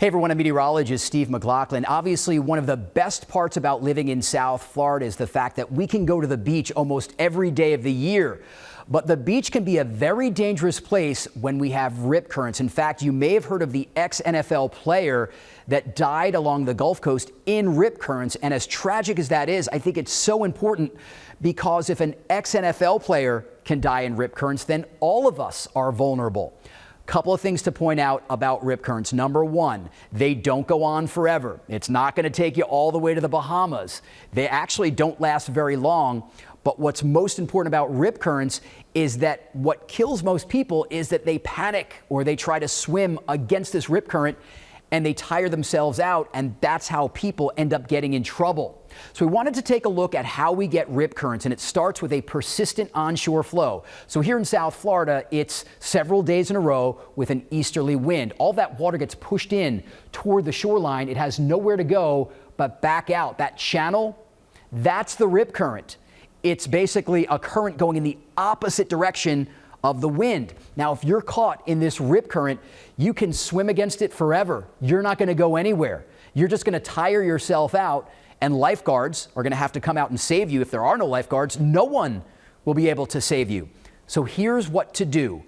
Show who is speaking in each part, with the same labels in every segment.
Speaker 1: Hey everyone, I'm meteorologist Steve MacLaughlin. Obviously, one of the best parts about living in South Florida is the fact that we can go to the beach almost every day of the year. But the beach can be a very dangerous place when we have rip currents. In fact, you may have heard of the ex-NFL player that died along the Gulf Coast in rip currents. And as tragic as that is, I think it's so important because if an ex-NFL player can die in rip currents, then all of us are vulnerable. Couple of things to point out about rip currents. Number one, they don't go on forever. It's not going to take you all the way to the Bahamas. They actually don't last very long. But what's most important about rip currents is that what kills most people is that they panic or they try to swim against this rip current and they tire themselves out, and that's how people end up getting in trouble. So we wanted to take a look at how we get rip currents, and it starts with a persistent onshore flow. So here in South Florida, it's several days in a row with an easterly wind. All that water gets pushed in toward the shoreline. It has nowhere to go but back out. That channel, that's the rip current. It's basically a current going in the opposite direction of the wind. Now, if you're caught in this rip current, you can swim against it forever. You're not going to go anywhere. You're just going to tire yourself out, and lifeguards are going to have to come out and save you. If there are no lifeguards, no one will be able to save you. So here's what to do.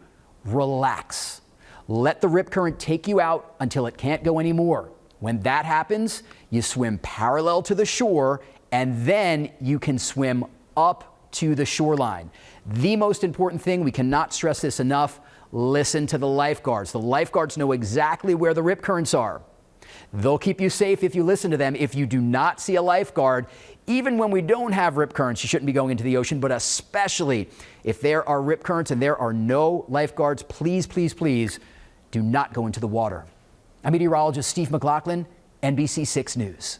Speaker 1: Relax. Let the rip current take you out until it can't go anymore. When that happens, you swim parallel to the shore, and then you can swim up to the shoreline. The most important thing, we cannot stress this enough, listen to the lifeguards. The lifeguards know exactly where the rip currents are. They'll keep you safe if you listen to them. If you do not see a lifeguard, even when we don't have rip currents, you shouldn't be going into the ocean, but especially if there are rip currents and there are no lifeguards, please, please, please do not go into the water. I'm meteorologist Steve MacLaughlin, NBC6 News.